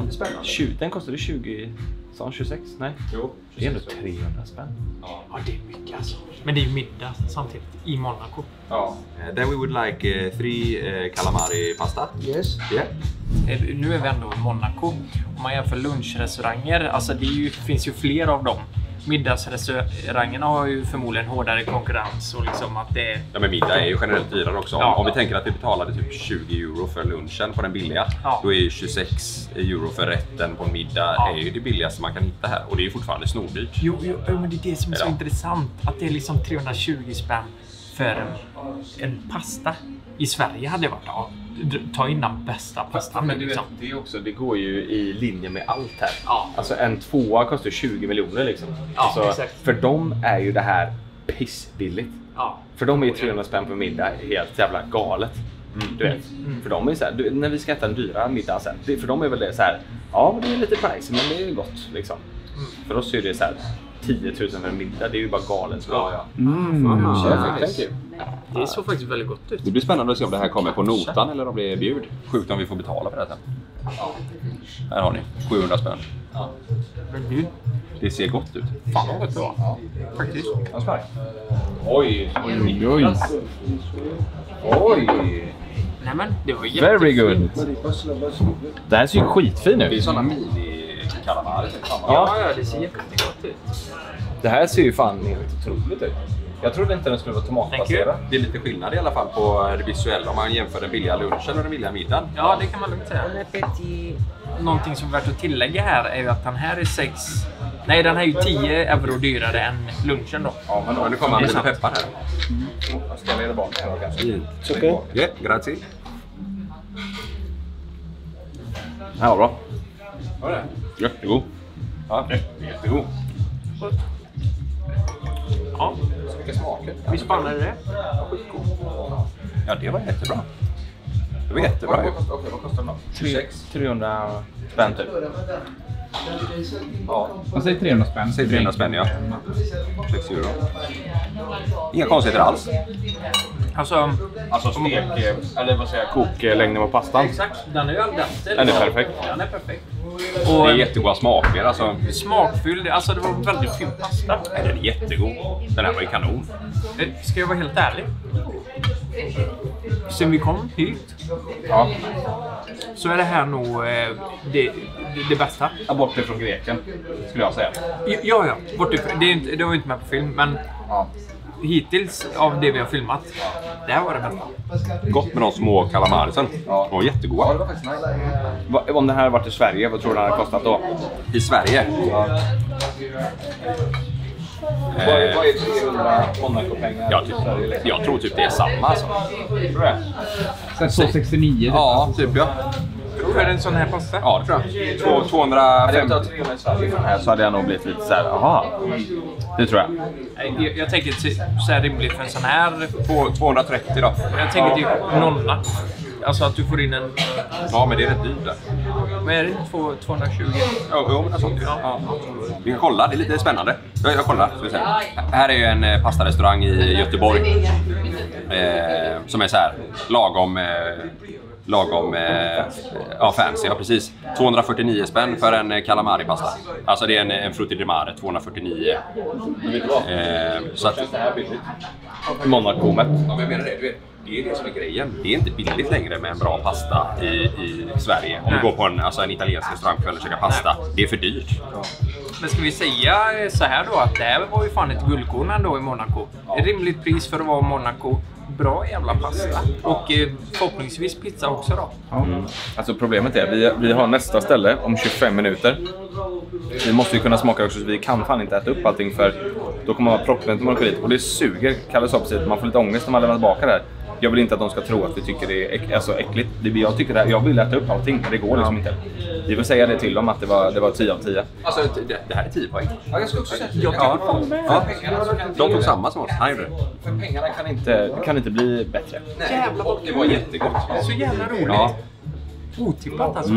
Den kostade 26? Nej. Jo, det är ändå 300 spänn. Ja, det är mycket alltså. Men det är ju middag samtidigt i Monaco. Ja. Then we would like 3 calamari pasta. Yes. Yeah. Nu är vi ändå i Monaco. Om man jämför lunchrestauranger, alltså finns ju fler av dem. Middagsrestaurangerna har ju förmodligen hårdare konkurrens och liksom att det... Ja, men middag är ju generellt dyrare också. Ja. Om vi tänker att vi betalade typ 20 euro för lunchen på den billiga, då är ju 26 euro för rätten på en middag är ju det billigaste man kan hitta här. Och det är ju fortfarande snordyrt. Jo, men det är det som är så intressant. Att det är liksom 320 spänn för en pasta. I Sverige hade det varit ta in den bästa pastan. Men du vet, det går ju i linje med allt här. Ja. Alltså en 2 kostar 20 miljoner liksom. Ja, alltså, exakt. för dem är ju det här pissbilligt. Ja. För dem är ju 300 spänn för middag helt jävla galet. Du vet. För dem är det så här, när vi ska äta en dyra middag sen, för dem är väl det så här, ja, det är lite price men det är gott liksom. För oss är det så här 10 000 för en middag, det är ju bara galet. Ja. Det såg faktiskt väldigt gott ut. Det blir spännande att se om det här kommer på notan eller om det är bjud. Sjukt om vi får betala för det sen. Här har ni, 700 spänn. Ja. Men det ser gott ut. Fan vad gott det var. Ja, faktiskt. Oj. Nej men, det var Very good. Det här ser ju skitfin ut. Det är sådana mini-kalamari. Ja, det ser jättegott ut. Det här ser ju fan helt otroligt ut. Jag trodde inte den skulle vara tomatbaserad. Det är lite skillnad i alla fall på det visuella om man jämför den billiga lunchen och den billiga middagen. Ja, det kan man lugnt säga. Någonting som är värt att tillägga här är ju att den här är den här är ju 10 euro dyrare än lunchen då. Ja, men nu kommer man lite peppar här. Jag ska leda bak här kanske. Okej. Ja, grazie. Ja, var bra. Var det? Jättegod. Ja, jättegod. Ja, så mycket smaker. Visst fan är det? Ja, det var jättebra. Det var jättebra. Okej, vad kostar den då? 300 spänn typ. Ja. Man säger 300 spänn. Säg 300 spänn, ja. 6 euro. Inga konstigheter alls. Alltså stek, eller vad säger jag, koklängden på pastan. Exakt, den är ju al dente. Den är perfekt. Den är perfekt. Och det är jättegoda smaker alltså. Smakfylld, alltså det var väldigt fin pasta. Den är jättegod. Den här var ju kanon. Ska jag vara helt ärlig? Sen vi kom hit så är det här nog det bästa. Bort från greken, skulle jag säga. Ja. Det var inte med på film, men hittills av det vi har filmat, det här var det bästa. Gott med de små kalamarisen. Ja. Och jättegoda. Ja, det var faktiskt nice. Om det här varit i Sverige, vad tror du det hade kostat då? I Sverige? Ja. Vad är 300 Monaco-pengar? Jag tror typ det är samma alltså. Tror du det? 269? Ja, typ ja. Tror du en sån här pasta? Ja, det tror jag. 250. Hade jag tagit 300 i Sverige från här så hade jag nog blivit lite såhär, aha. Det tror jag. Jag tänker så här rimligt för en sån här. På 230 då. Jag tänker typ nolla. Alltså att du får in en... Ja, men det är rätt dyrt där. Men är det 220? Jo, men alltså. Ja. Vi kan kolla, det är lite spännande. Jag kollar, ska vi se. Här är ju en pastarestaurang i Göteborg. Som är så här lagom fancy, ja precis. 249 spänn för en calamari-pasta. Alltså det är en frutti di mare, 249. Så att... Monaco-met. Ja, men jag menar det, det är det som är grejen. Det är inte billigt längre med en bra pasta i Sverige. Om du går på en italiensk restaurang för att käka pasta, det är för dyrt. Men ska vi säga så här då, att det här var ju fan ett guldkorn ändå i Monaco. Ett rimligt pris för att vara Monaco. Bra jävla pasta. Och förhoppningsvis pizza också då. Alltså problemet är, vi har nästa ställe om 25 minuter. Vi måste ju kunna smaka också, så vi kan fan inte äta upp allting för då kommer man vara proppen till Monaco dit. Och det suger, Kalle sa precis, man får lite ångest när man lämnar tillbaka där. Jag vill inte att de ska tro att vi tycker det är så äckligt. Jag tycker det, jag vill äta upp allting, men det går liksom inte. Vi vill säga det till dem att det var 10 av 10. Alltså det här är 10 poäng. Ja, jag ska också säga De tog samma som oss. För pengarna kan inte bli bättre. Jävlar, det var jättegott. Så jävla roligt. Ja. Otippat alltså.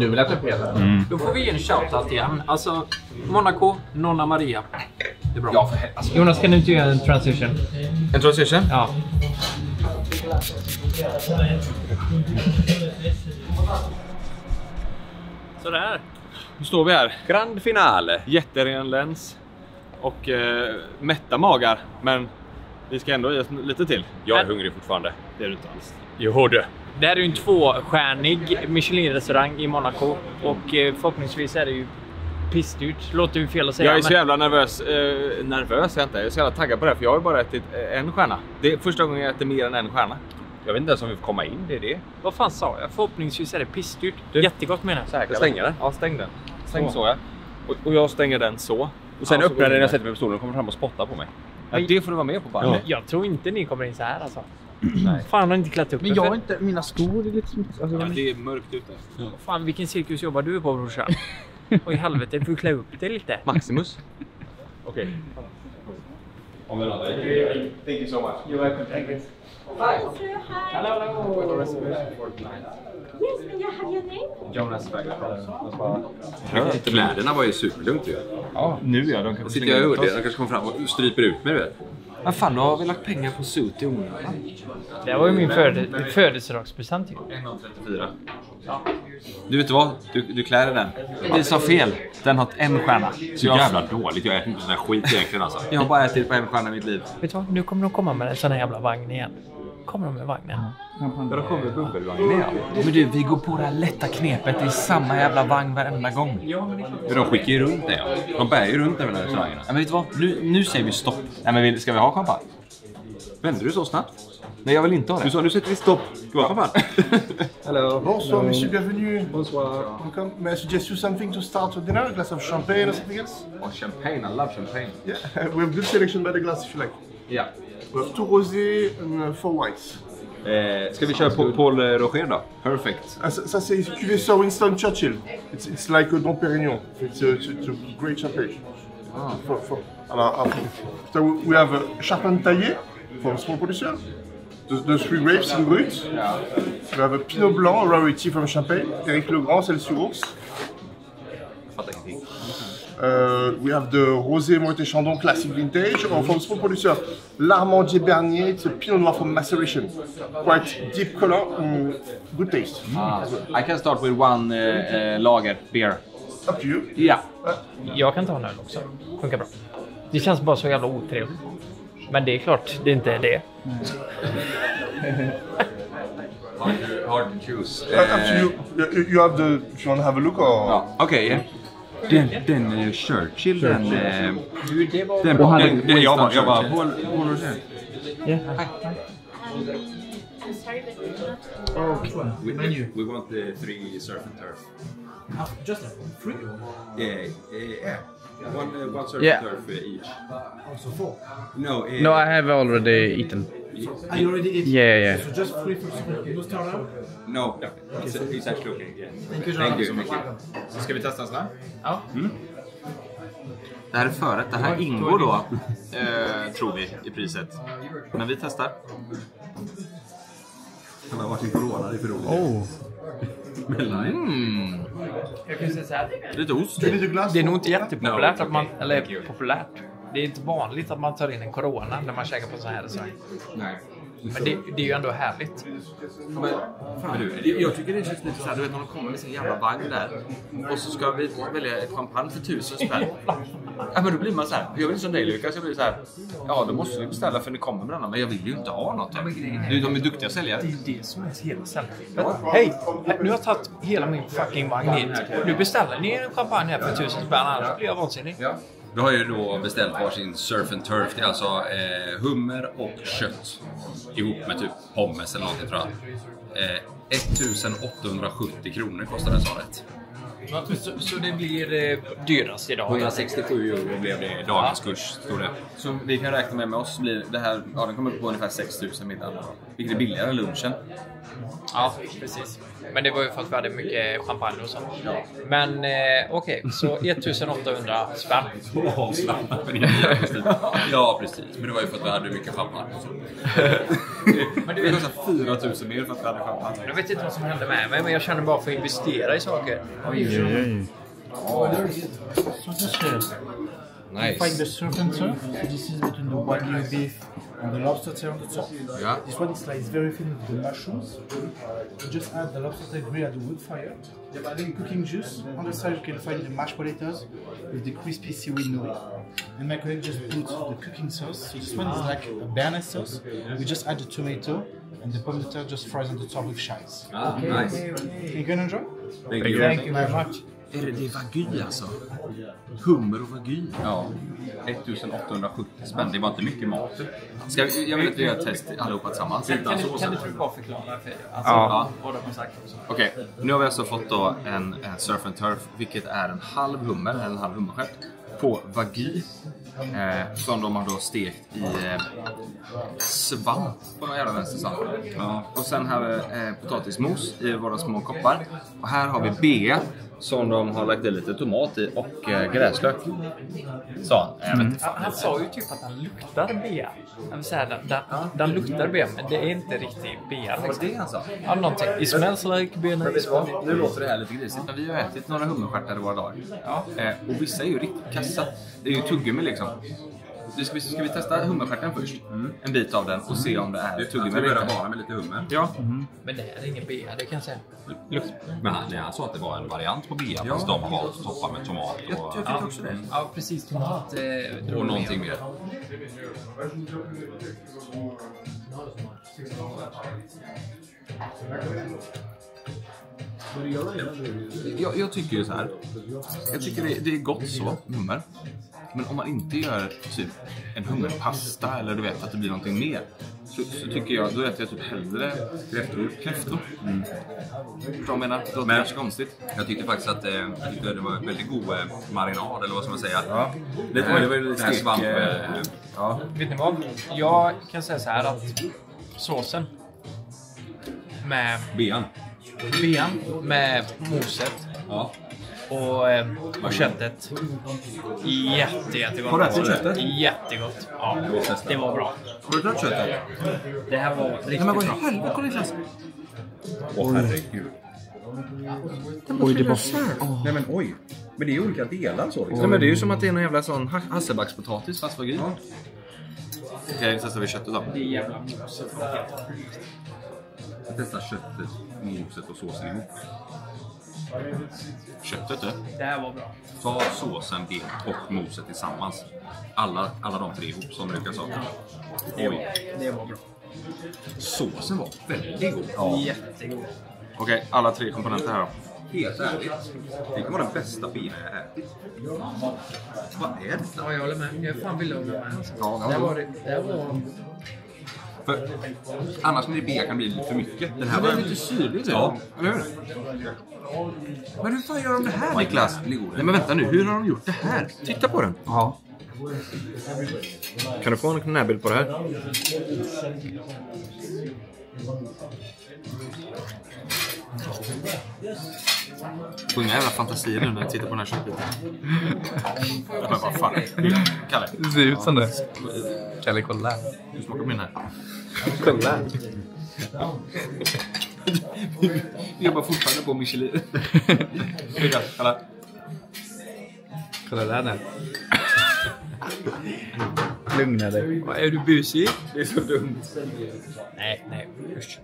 Du vill äta upp hela? Då får vi ge en shoutout igen. Alltså, Monaco, Nonna Maria. Det är bra. Ja, alltså, Jonas, kan du inte göra en transition? En transition? Ja. Sådär. Nu står vi här. Grand finale. Jätteren läns. Och mätta magar. Men vi ska ändå ge oss lite till. Jag är hungrig fortfarande. Det är du inte alls. Jo du. Det här är ju en 2-stjärnig Michelin-restaurang i Monaco. Och förhoppningsvis är det ju pissdyrt. Låter ju fel att säga. Jag är så jävla nervös. Nervös är jag inte. Jag är så jävla taggad på det. För jag har ju bara ätit en stjärna. Det är första gången jag äter mer än en stjärna. Jag vet inte ens om vi får komma in, det är det. Vad fan sa jag? Förhoppningsvis är det pissdyrt. Jättegott menar jag. Jag stänger den. Ja, stäng den. Stäng så ja. Och jag stänger den så. Och sen ja, öppnar den när jag sätter mig på stolen och kommer fram och spottar på mig. Ja, det får du vara med på bara. Ja. Jag tror inte ni kommer in så här alltså. Nej. Fan, har inte klätt upp. Men jag har inte, mina skor är lite smutsiga. Alltså, Ja, det är mörkt ute. Ja. Fan, vilken cirkus jobbar du på, brorsan? Och i helvete, du får klä upp dig lite. Maximus. Okej. Thank you so much. You're welcome. Thank you. Hello. Yes, may I have your name? Jonas Berger. Kläderna var ju superlugnt ju. Ja, nu ja. De kan Sitter jag och det, de kanske kommer fram och stryper ut mig, du vet. Men fan, då har vi lagt pengar på suit i onödan. Det var ju min födelsedagspresent. 1,34. Ja. Du vet vad? Du klär den. Vi sa fel. Den har en stjärna. Så jävla dåligt. Jag äter inte sån här skit egentligen alltså. Jag har bara ätit på en stjärna i mitt liv. Vet du vad? Nu kommer de komma med en sån här jävla vagn igen. Kommer de med vagnen? Ja, då kommer bubbelvagnen igen. Men du, vi går på det här lätta knepet. Det är samma jävla vagn varenda gång. Men de skickar ju runt det, ja. De bär ju runt över den här restaurangerna. Ja, men vet du vad? Nu säger vi stopp. Nej, men ska vi ha champagne? Vände du så snabbt? Nej, jag vill inte ha det. Du sa, nu sätter vi stopp. Ska vi ha champagne? Hello. Bonsoir, monsieur, bienvenue. Bonsoir. Welcome. May I suggest you something to start with dinner? A glass of champagne or something else? Oh, champagne. I love champagne. Yeah, we have good selection by the glass if you like. Ja. We have 2 rosé and 4 whites. Ska vi köra Paul Roger då? Perfect. Ça c'est cuvée sur Winston Churchill. It's like a Dom Pérignon. It's a great champagne. So we have Charpentaille from small producer. The 3 grapes in brut. We have a Pinot Blanc, a rarity from Champagne. Eric Legrand, celle sur Ours. We have the Rosé Moët & Chandon Classic Vintage, or from small producer, l'Armandier Bernier. It's a Pinot Noir from maceration. Quite deep color and good taste. I can start with one lager beer. Up to you. Ja. Jag kan ta en öl också. Funkar bra. Det känns bara så jävla otrevligt. Men det är klart, det inte är det. Hard to choose. Up to you. You have the. If you want to have a look, or. Ja, okej. Ja. Den Churchill, den jag bara Paul Roger. Yeah. I'm sorry, but We want the 3 surf and turf. Just 3? Yeah. One surf Yeah. and turf each. Also 4? No, No, I have already eaten. I already ate. Yeah. So just 3 for no start out? no. It's actually okay. Yeah. Thank you. Ska vi testa en sån här? Ja. Det här är förrätt. Det här ingår då, tror vi, i priset. Men vi testar. Han har varit i corona, det är för roligt. Jag kan säga så här. Lite ost. Det är nog inte jättepopulärt att man, eller populärt. Det är inte vanligt att man tar in en corona när man käkar på så här restaurang. Nej. Men det är ju ändå härligt. Jag tycker det känns lite såhär, du vet när de kommer med sin jävla vagn där. Och så ska vi välja ett champagne för 1000 spänn. Ja, men då blir man så här. Jag vill som dig, Lukas, jag blir så här. Ja, då måste vi beställa för ni kommer med denna. Men jag vill ju inte ha något. De är duktiga säljare. Det är det som är hela säljare. Hej, nu har jag tagit hela min fucking vagn hit. Nu beställer ni en champagne här för 1000 spänn, annars blir jag vansinnig. Ja. Vi har ju då beställt varsin surf and turf. Det är alltså hummer och kött ihop med typ pommes eller någonting, tror jag. 1870 kronor kostar det, så rätt. Så det blir dyrast idag? 167 euro blev det i dagens kurs, står det. Så vi kan räkna med oss blir det här, ja, den kommer upp på ungefär 6 000 middagen. Vilket är billigare än lunchen. Ja, precis. Men det var ju för att vi hade mycket champagne och sånt. Ja. Men okej, så 1800 spänn. Ja, precis. Men det var ju för att vi hade mycket champagne och så. Men det kostar 4 000 mer för att vi hade champagne. Jag vet inte vad som hände med mig, men jag känner bara för att investera i saker. Nice. Find the surf and turf. This is between the wagyu beef and the lobster tail on the top. Yeah. This one is sliced very thin with the mushrooms. You just add the lobster tail grilled at the wood fire. You're adding cooking juice. On the side you can find the mashed potatoes with the crispy seaweed nori. And my colleague just put the cooking sauce. So this one is like a béarnaise sauce. We just add the tomato and the pomme de terre just fries on the top with chives. Ah, nice. You can enjoy? Thank you. Thank you very much. Är det wagyu alltså? Hummer och wagyu? Ja. 1870 spänn. Det var inte mycket mat. Jag vill att vi gör ett test allihopa tillsammans. Kan du bara förklara för vad de har sagt också? Okej, nu har vi alltså fått då en surf and turf, vilket är en halv hummer, eller en halv hummerstjärt, på wagyu. Som de har då stekt i svamp på någon jävla vänstersand. Ja. Och sen har vi potatismos i våra små koppar. Och här har vi bea som de har lagt i lite tomat i och gräslök. Sa han. Han sa ju typ att han luktar bea. Jag vill säga, den luktar bea, men det är inte riktigt bea. Vad är det han sa? Ja, någonting. It smells like bea. Nu låter det här lite grisigt. Vi har ätit några hummerstjärtar i våra dagar. Ja. Och vissa är ju riktigt kassa. Det är ju tuggummi liksom. Ska vi testa hummerstjärten först? En bit av den och se om det är tuggummi. Vi börjar bara med lite hummer. Ja. Men det är ingen bea, det kan jag säga. Men han sa att det var en variant på bea, fast de har valt att toppa med tomat. Och, jag tycker också det. Ja, precis. Tomat och någonting mer. Jag tycker ju så här. Jag tycker det är gott så, hummer. Men om man inte gör typ en hummerpasta eller du vet att det blir någonting mer, så tycker jag, då äter jag typ hellre kräftor. Jag menar, det låter kanske konstigt. Jag tyckte faktiskt att det var en väldigt god marinad, eller vad ska man säga. Ja. Det var lite svamp. Ja. Vet ni vad? Jag kan säga så här att såsen med bean med moset. Ja. Och köttet. Jättegott. Har du ätit köttet? Jättegott. Ja, det var bra. Har du ätit köttet? Det här var riktigt bra. bra. Helvete, kolla i klass. Åh, herregud. Oj, det var... Nej men oj. Men det är olika delar så liksom. Nej, men det är ju som att det är någon jävla sån hasselbackspotatis fast wagyu. Okej, så testar vi köttet då. Det är jävla moset. Jag testar köttet, moset och såsen ihop. Köttet du. Det här var bra. Ta såsen, ben och moset tillsammans. Alla de tre ihop som brukar sa. Oj. Det var bra. Såsen var väldigt god. Ja. Jättegod. Okej, alla tre komponenter här då. Helt ärligt. Det kan vara den bästa bina jag ätit. Vad är det? Ja, jag håller med. Jag fan vill hålla med. Alltså. Ja, det var... För annars när det bea kan bli lite för mycket. Den här var lite syrlig. Ja, eller hur? Men hur fan gör de det här, Niklas? Nej, men vänta nu. Hur har de gjort det här? Titta på den. Ja. Kan du få en närbild på det här? Får inga jävla fantasier nu när jag tittar på den här köttbiten. Men vad fan. Kalle. Det ser ut som det. Kalle, kolla. Du smakar på min här. Kolla. Vi jobbar fortfarande på Michelin. Kolla. Kolla där nu. Lugna dig. Vad är du busig? Det är så dumt. Nej. Usch.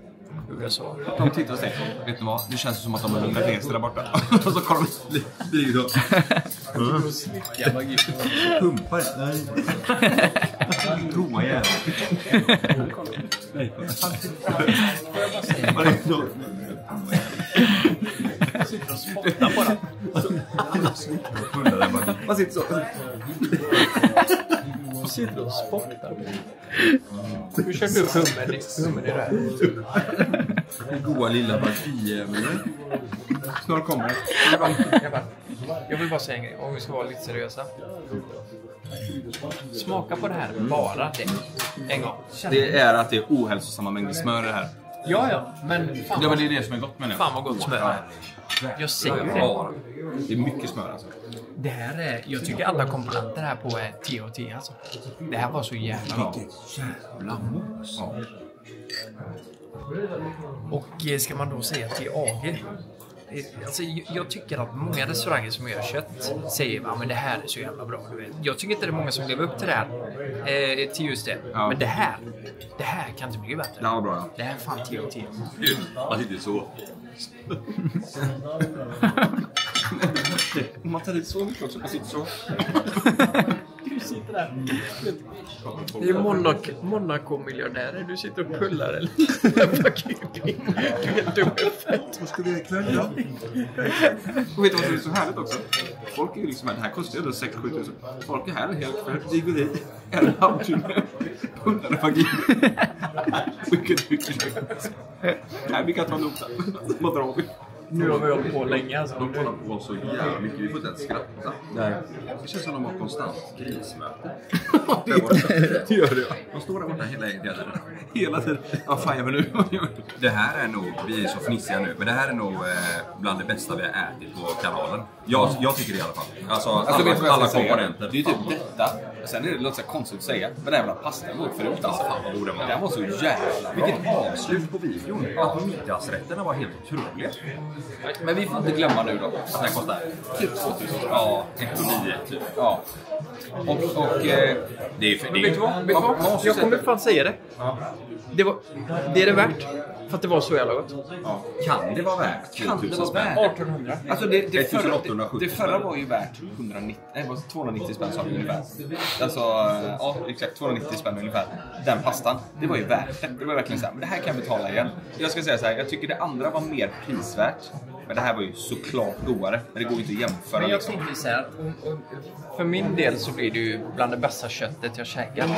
Jag så. De tittar och säger, vet ni vad? Det känns som att de har lugnat ner sig där borta. Och så kommer de blir så. Pumpar. Nej. Prova igen. Nej. Jag sitter och spottar på den. Vad sitter så? Jag sitter och spottar. Hur kör du hummer i det här? Goa lilla baljäveln. Snart kommer det. Jag vill bara säga en grej, om vi ska vara lite seriösa. Smaka på det här, bara det. En gång. Det är att det är ohälsosamma mängder smör i det här. Ja, men fan, Det var det som är gott med det. fan vad gott smör det är. Jag säger det. Ja, det är mycket smör alltså. Det här är, jag tycker alla komponenter här på är 10 av 10 alltså. Det här var så jävla bra. Jävla mos. Ja. Och ska man då säga till AG, alltså, jag tycker att många restauranger som gör kött säger att det här är så jävla bra. Du vet. Jag tycker inte det är många som lever upp till det här, till just det. Ja. Men det här kan inte bli bättre. Det var bra, ja. Det här är fan 10 av 10. Man sitter så. Man tar dit så mycket också. Man sitter så. Du sitter där. Det är Monaco-miljardärer. Du sitter och pullar eller? Du är helt dum i fett. Vad ska vi klänga? Och vet du vad som är så härligt också? Folk är ju liksom här, det här kostar ju 6-7 tusen. Folk är här helt för det går dit. En halvtimme. Pullar vagin. Vilket mycket. Nej, vi kan ta notan. Vad drar vi? Nu har vi hållit på länge alltså. De håller på så jävla mycket. Vi får inte ens skratta. Nej. Det känns som de har konstant krismöte. Det gör det. De står där borta hela tiden. Hela tiden. Vad fan gör vi nu? Det här är nog, vi är så fnissiga nu, men det här är nog bland det bästa vi har ätit på kanalen. Jag tycker det i alla fall. Alltså alla komponenter. Det är typ detta. Sen är det låter så konstigt att säga, men det är väl pastan mot förut alltså. Fan vad god den var. Den var så jävla. Vilket avslut på videon. Att middagsrätterna var helt otroliga. Men vi får inte glömma nu då att den kostar typ 2000. Ja, 1,9 typ. Ja. Och det är för det. Vet du vad? Jag kommer fan säga det. Ja. Det är det värt. För att det var så jävla gott. Ja. Kan det vara värt 2000 spänn? 1800. Alltså det förra var ju värt 290 spänn sa vi ungefär. Alltså, ja exakt 290 spänn ungefär. Den pastan, det var ju värt det. Det var verkligen så här, men det här kan jag betala igen. Jag ska säga så här, jag tycker det andra var mer prisvärt. Men det här var ju såklart godare. Men det går ju inte att jämföra. Men jag tänker så här, för min del så blir det ju bland det bästa köttet jag käkat.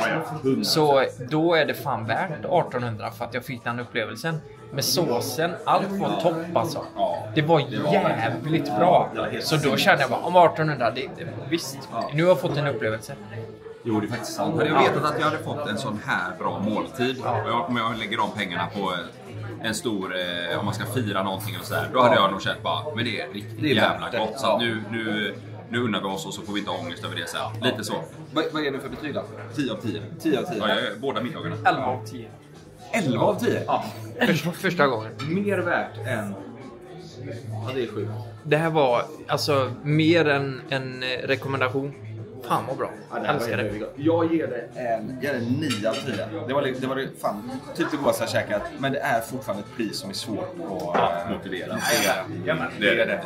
Så då är det fan värt 1800 för att jag fick den upplevelsen. Med såsen, allt var topp alltså. Det var jävligt bra. Så då kände jag bara, om 1800, visst. Nu har jag fått en upplevelse. Jo, det är faktiskt sant. Hade jag vetat att jag hade fått en sån här bra måltid, om jag lägger de pengarna på en stor, om man ska fira någonting eller sådär, då hade jag nog känt bara, men det är riktigt jävla gott. Så nu undrar vi oss och så får vi inte ångest över det sen. Lite så. Vad är det för betyg då? 10 av 10. 10 av 10. Ja, båda middagarna. 11 av 10. 11 av 10? Ja, första gången. Mer värt än... Ja, det är sjukt. Det här var alltså mer än en rekommendation. Fan vad bra. Ja, älskar det. Jag ger det en 9 av 10. Det var fan typ det godaste jag käkat. Men det är fortfarande ett pris som är svårt att motivera. Det är det.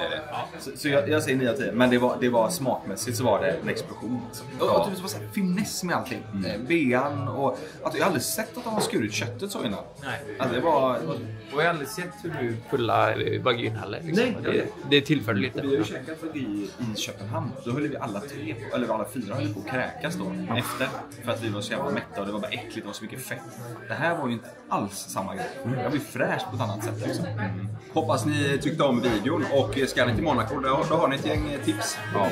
Så jag säger 9 av 10. Men det var smakmässigt så var det en explosion. Och det var så här finess med allting. Bean och att jag aldrig sett att de har skurit köttet så innan. Nej. Alltså, det var... Och jag har aldrig sett hur du pullar vagin heller. Liksom. Nej. Det tillförde lite. Vi har ju käkat vagin i Köpenhamn. Då höll vi alla 4 höll på att kräkas då efter. För att vi var så jävla mätta och det var bara äckligt och det var så mycket fett. Det här var ju inte alls samma grej. Det var ju fräscht på ett annat sätt liksom. Hoppas ni tyckte om videon och ska ni till Monaco då har ni ett gäng tips. Ja.